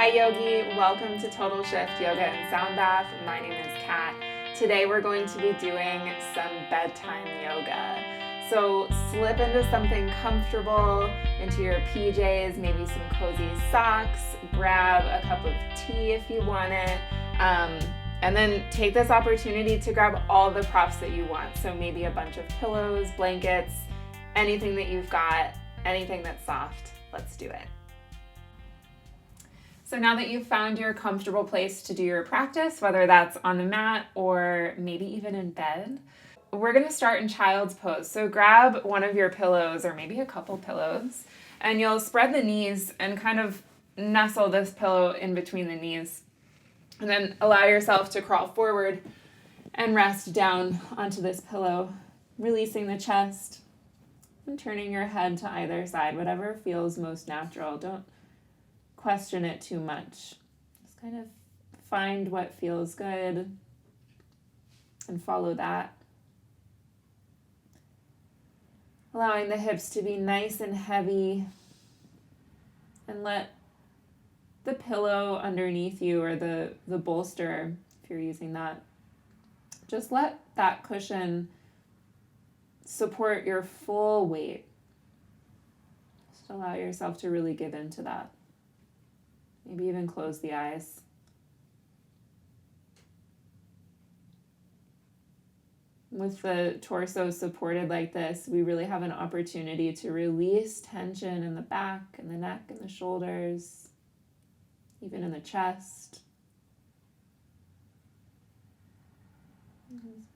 Hi Yogi, welcome to Total Shift Yoga and Sound Bath. My name is Kat. Today we're going to be doing some bedtime yoga. So slip into something comfortable, into your PJs, maybe some cozy socks, grab a cup of tea if you want it, and then take this opportunity to grab all the props that you want. So maybe a bunch of pillows, blankets, anything that you've got, anything that's soft. Let's do it. So now that you've found your comfortable place to do your practice, whether that's on the mat or maybe even in bed, we're going to start in child's pose. So grab one of your pillows or maybe a couple pillows, and you'll spread the knees and kind of nestle this pillow in between the knees. And then allow yourself to crawl forward and rest down onto this pillow, releasing the chest and turning your head to either side, whatever feels most natural. Don't question it too much. Just kind of find what feels good and follow that. Allowing the hips to be nice and heavy, and let the pillow underneath you or the bolster, if you're using that, just let that cushion support your full weight. Just allow yourself to really give into that. Maybe even close the eyes. With the torso supported like this, we really have an opportunity to release tension in the back and the neck and the shoulders, even in the chest.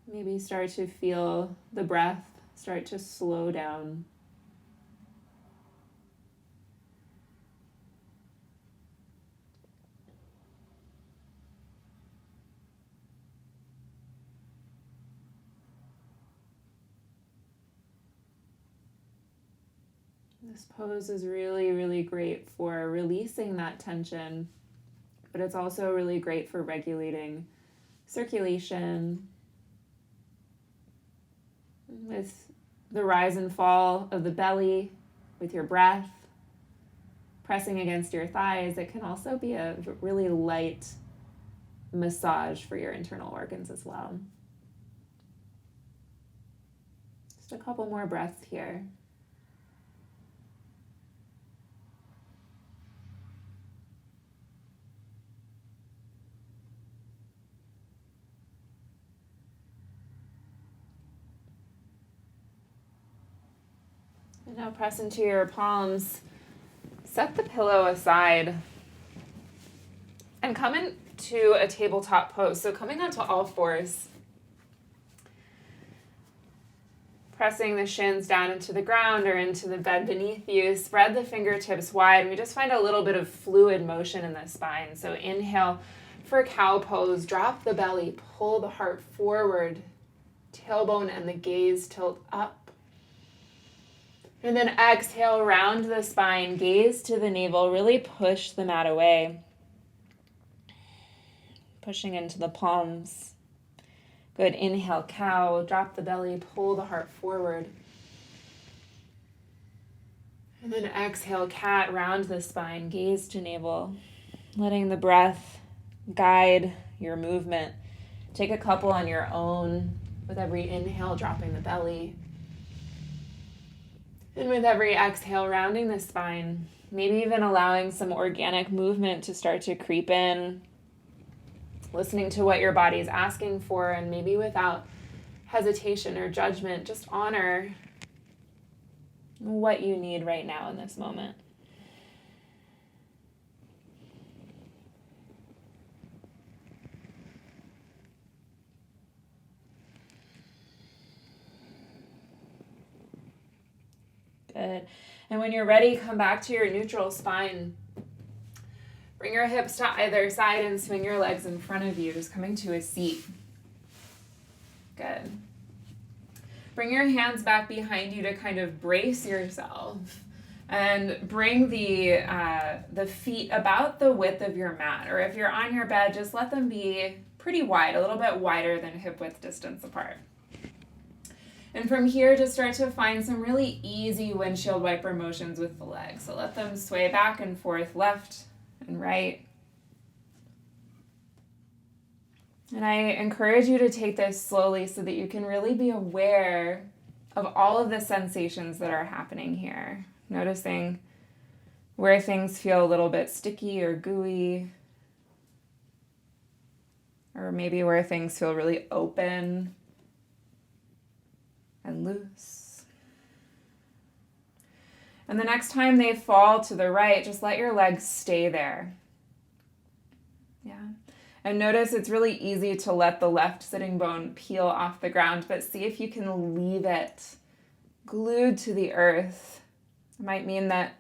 Maybe start to feel the breath start to slow down. This pose is really, really great for releasing that tension, but it's also really great for regulating circulation. With the rise and fall of the belly, with your breath pressing against your thighs, it can also be a really light massage for your internal organs as well. Just a couple more breaths here. And now press into your palms. Set the pillow aside and come into a tabletop pose. So coming onto all fours, pressing the shins down into the ground or into the bed beneath you. Spread the fingertips wide. We just find a little bit of fluid motion in the spine. So inhale for cow pose. Drop the belly. Pull the heart forward. Tailbone and the gaze tilt up. And then exhale, round the spine, gaze to the navel, really push the mat away. Pushing into the palms. Good, inhale, cow, drop the belly, pull the heart forward. And then exhale, cat, round the spine, gaze to navel. Letting the breath guide your movement. Take a couple on your own. With every inhale, dropping the belly. And with every exhale, rounding the spine, maybe even allowing some organic movement to start to creep in, listening to what your body's asking for, and maybe without hesitation or judgment, just honor what you need right now in this moment. Good. And when you're ready, come back to your neutral spine. Bring your hips to either side and swing your legs in front of you, just coming to a seat. Good. Bring your hands back behind you to kind of brace yourself and bring the feet about the width of your mat. Or if you're on your bed, just let them be pretty wide, a little bit wider than hip width distance apart. And from here, just start to find some really easy windshield wiper motions with the legs. So let them sway back and forth, left and right, And I encourage you to take this slowly so that you can really be aware of all of the sensations that are happening here. Noticing where things feel a little bit sticky or gooey, or maybe where things feel really open and loose. And the next time they fall to the right, just let your legs stay there. Yeah. And notice it's really easy to let the left sitting bone peel off the ground, but see if you can leave it glued to the earth. It might mean that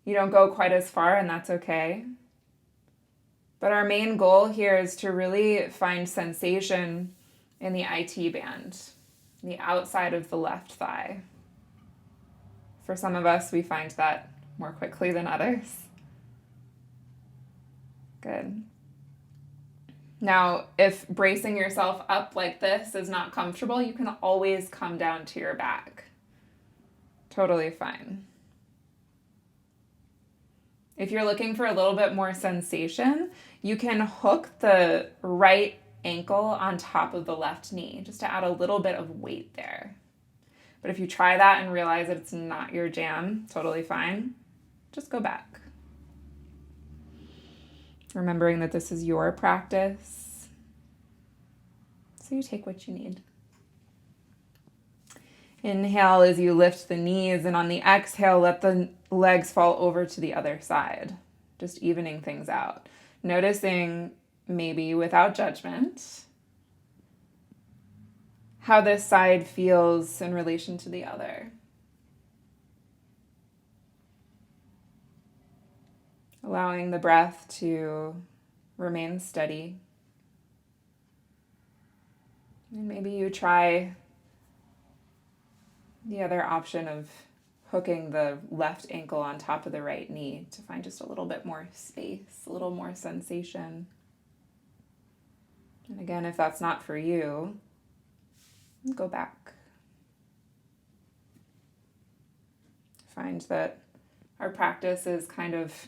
you don't go quite as far, and that's okay. But our main goal here is to really find sensation in the IT band, the outside of the left thigh. For some of us, we find that more quickly than others. Good. Now, if bracing yourself up like this is not comfortable, you can always come down to your back. Totally fine. If you're looking for a little bit more sensation, you can hook the right ankle on top of the left knee, just to add a little bit of weight there. But if you try that and realize that it's not your jam, totally fine. Just go back. Remembering that this is your practice. So you take what you need. Inhale as you lift the knees, and on the exhale, let the legs fall over to the other side, just evening things out. Noticing, maybe without judgment, how this side feels in relation to the other. Allowing the breath to remain steady. And maybe you try the other option of hooking the left ankle on top of the right knee to find just a little bit more space, a little more sensation. And again, if that's not for you, go back. Find that our practice is kind of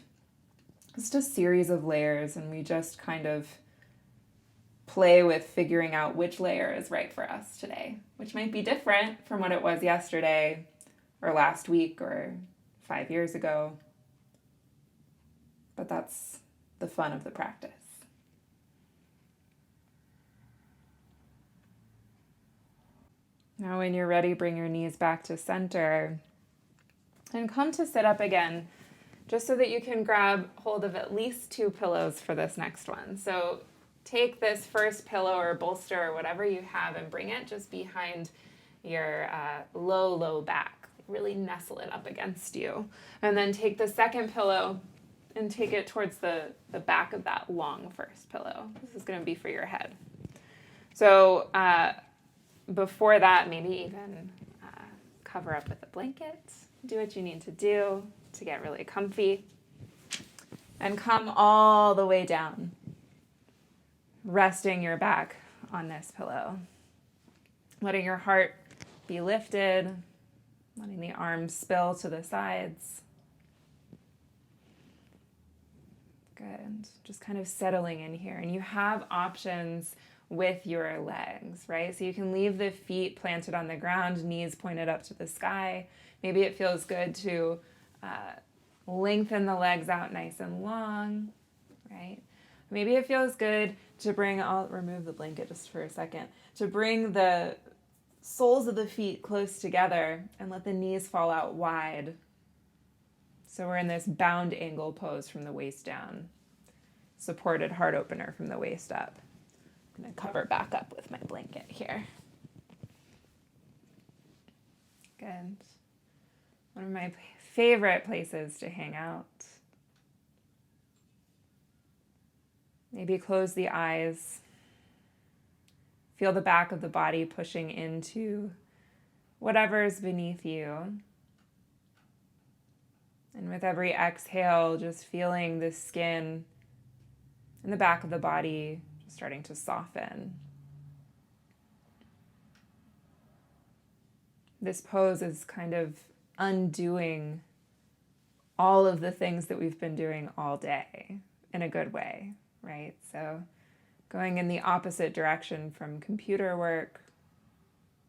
just a series of layers, and we just kind of play with figuring out which layer is right for us today, which might be different from what it was yesterday or last week or 5 years ago. But that's the fun of the practice. Now when you're ready, bring your knees back to center and come to sit up again, just so that you can grab hold of at least 2 pillows for this next one. So take this first pillow or bolster or whatever you have and bring it just behind your low back. Really nestle it up against you. And then take the second pillow and take it towards the back of that long first pillow. This is going to be for your head. So before that, maybe even cover up with a blanket. Do what you need to do to get really comfy. And come all the way down, resting your back on this pillow. Letting your heart be lifted, letting the arms spill to the sides. Good. Just kind of settling in here. And you have options with your legs, right? So you can leave the feet planted on the ground, knees pointed up to the sky. Maybe it feels good to lengthen the legs out nice and long, right? Maybe it feels good to I'll remove the blanket just for a second, to bring the soles of the feet close together and let the knees fall out wide. So we're in this bound angle pose from the waist down, supported heart opener from the waist up. I'm going to cover back up with my blanket here. Good. One of my favorite places to hang out. Maybe close the eyes. Feel the back of the body pushing into whatever's beneath you. And with every exhale, just feeling the skin in the back of the body just starting to soften. This pose is kind of undoing all of the things that we've been doing all day in a good way, right? So going in the opposite direction from computer work,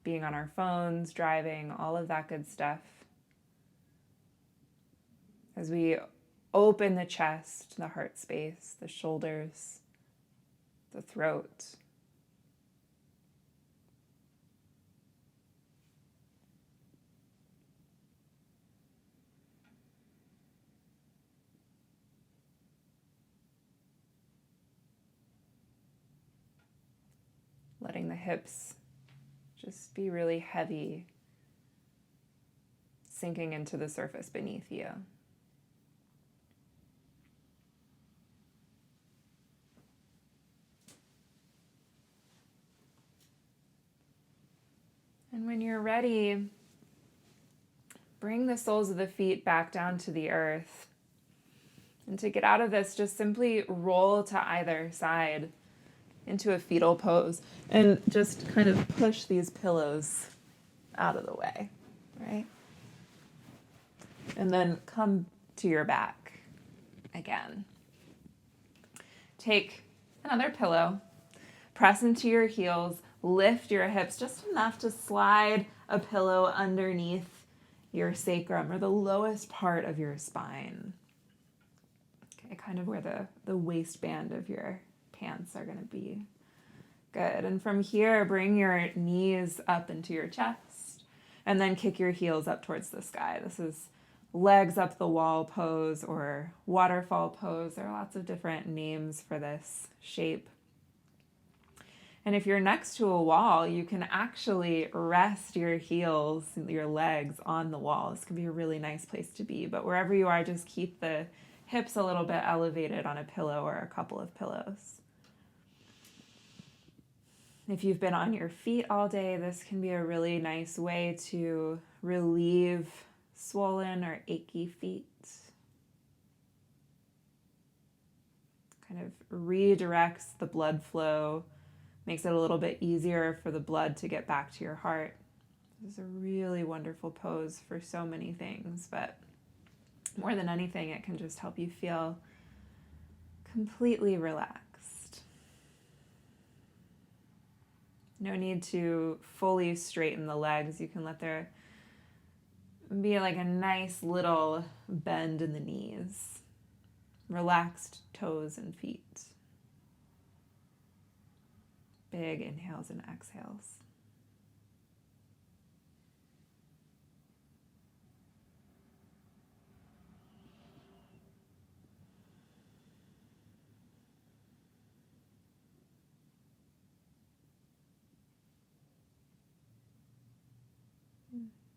being on our phones, driving, all of that good stuff. As we open the chest, the heart space, the shoulders, the throat. Letting the hips just be really heavy, sinking into the surface beneath you. And when you're ready, bring the soles of the feet back down to the earth. And to get out of this, just simply roll to either side into a fetal pose and just kind of push these pillows out of the way, right? And then come to your back again. Take another pillow, press into your heels, lift your hips just enough to slide a pillow underneath your sacrum or the lowest part of your spine. Okay, kind of where the waistband of your pants are going to be. Good. And from here, bring your knees up into your chest and then kick your heels up towards the sky. This is legs up the wall pose or waterfall pose. There are lots of different names for this shape. And if you're next to a wall, you can actually rest your heels, your legs on the wall. This can be a really nice place to be. But wherever you are, just keep the hips a little bit elevated on a pillow or a couple of pillows. If you've been on your feet all day, this can be a really nice way to relieve swollen or achy feet. Kind of redirects the blood flow, makes it a little bit easier for the blood to get back to your heart. This is a really wonderful pose for so many things, but more than anything, it can just help you feel completely relaxed. No need to fully straighten the legs. You can let there be like a nice little bend in the knees. Relaxed toes and feet. Big inhales and exhales.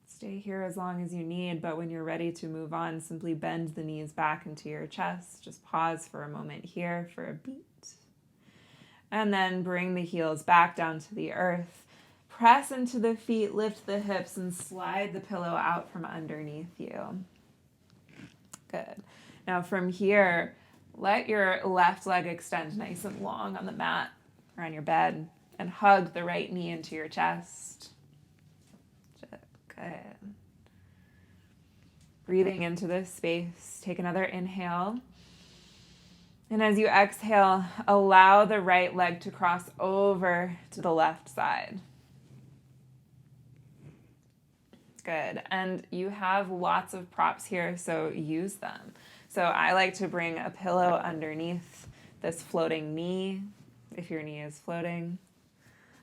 Stay here as long as you need, but when you're ready to move on, simply bend the knees back into your chest. Just pause for a moment here for a beat. And then bring the heels back down to the earth. Press into the feet, lift the hips, and slide the pillow out from underneath you. Good. Now from here, let your left leg extend nice and long on the mat or on your bed, and hug the right knee into your chest. Good. Breathing into this space, take another inhale. And as you exhale, allow the right leg to cross over to the left side. Good. And you have lots of props here, so use them. So I like to bring a pillow underneath this floating knee, if your knee is floating.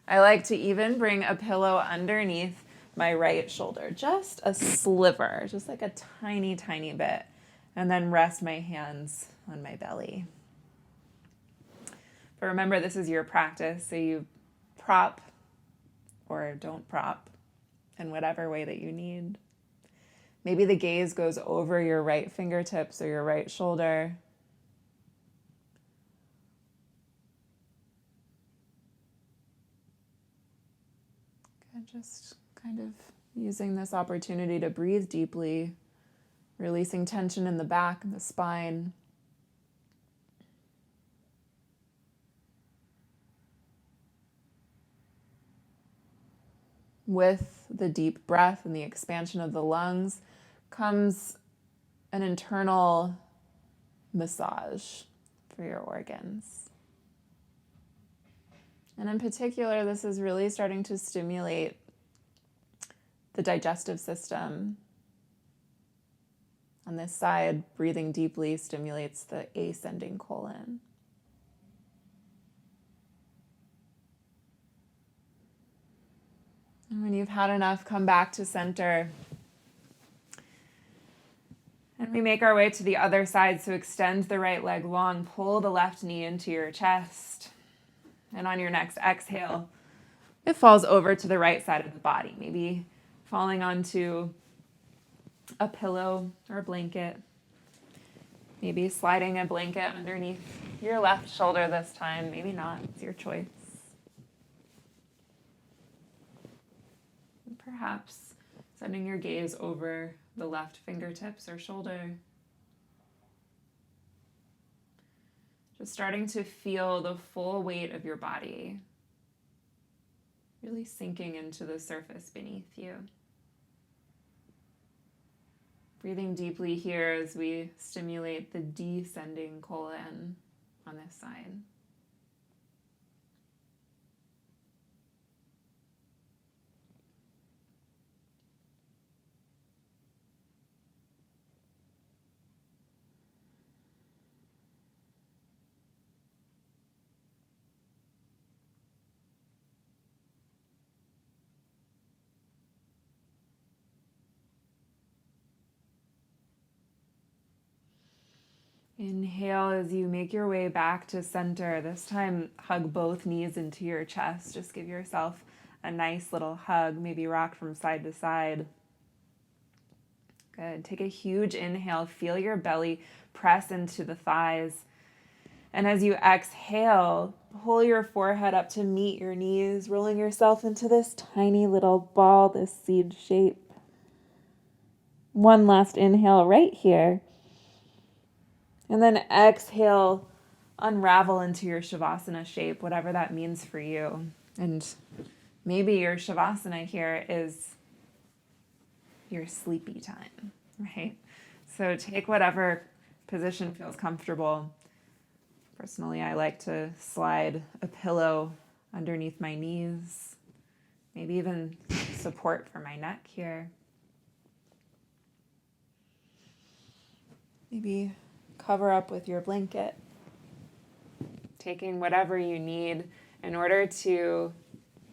I like to even bring a pillow underneath my right shoulder, just a sliver, just like a tiny, tiny bit, and then rest my hands on my belly. But remember, this is your practice, so you prop or don't prop in whatever way that you need. Maybe the gaze goes over your right fingertips or your right shoulder. And just kind of using this opportunity to breathe deeply, releasing tension in the back and the spine. With the deep breath and the expansion of the lungs comes an internal massage for your organs. And in particular, this is really starting to stimulate the digestive system. On this side, breathing deeply stimulates the ascending colon. And when you've had enough, come back to center. And we make our way to the other side. So extend the right leg long, pull the left knee into your chest. And on your next exhale, it falls over to the right side of the body, maybe falling onto a pillow or a blanket. Maybe sliding a blanket underneath your left shoulder this time. Maybe not. It's your choice. And perhaps sending your gaze over the left fingertips or shoulder. Just starting to feel the full weight of your body really sinking into the surface beneath you. Breathing deeply here as we stimulate the descending colon on this side. Inhale as you make your way back to center. This time, hug both knees into your chest. Just give yourself a nice little hug. Maybe rock from side to side. Good. Take a huge inhale. Feel your belly press into the thighs. And as you exhale, pull your forehead up to meet your knees, rolling yourself into this tiny little ball, this seed shape. One last inhale right here. And then exhale, unravel into your Shavasana shape, whatever that means for you. And maybe your Shavasana here is your sleepy time, right? So take whatever position feels comfortable. Personally, I like to slide a pillow underneath my knees, maybe even support for my neck here. Maybe cover up with your blanket, taking whatever you need in order to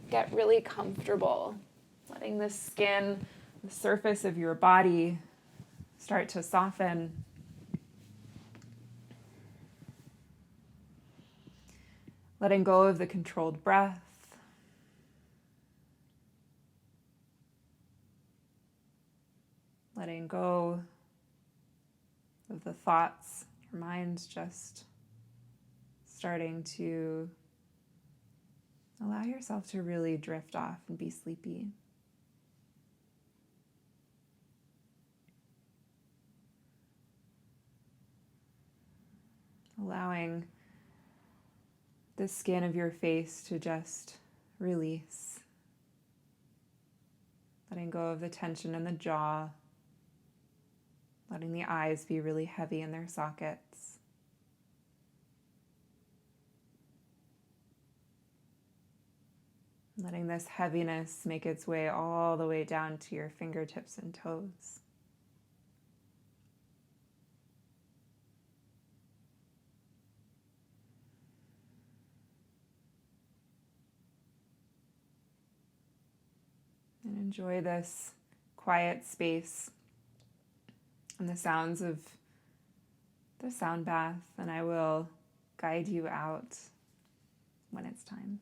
get really comfortable, letting the skin, the surface of your body start to soften. Letting go of the controlled breath. Letting go of the thoughts. Your mind's just starting to allow yourself to really drift off and be sleepy. Allowing the skin of your face to just release. Letting go of the tension in the jaw. Letting the eyes be really heavy in their sockets. Letting this heaviness make its way all the way down to your fingertips and toes. And enjoy this quiet space and the sounds of the sound bath, and I will guide you out when it's time.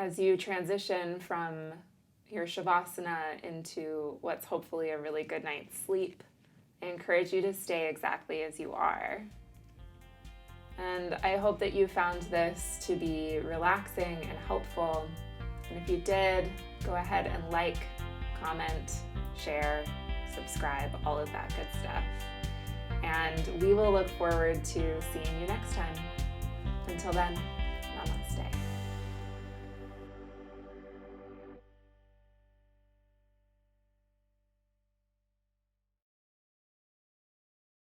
as you transition from your Shavasana into what's hopefully a really good night's sleep, I encourage you to stay exactly as you are. And I hope that you found this to be relaxing and helpful. And if you did, go ahead and like, comment, share, subscribe, all of that good stuff. And we will look forward to seeing you next time. Until then.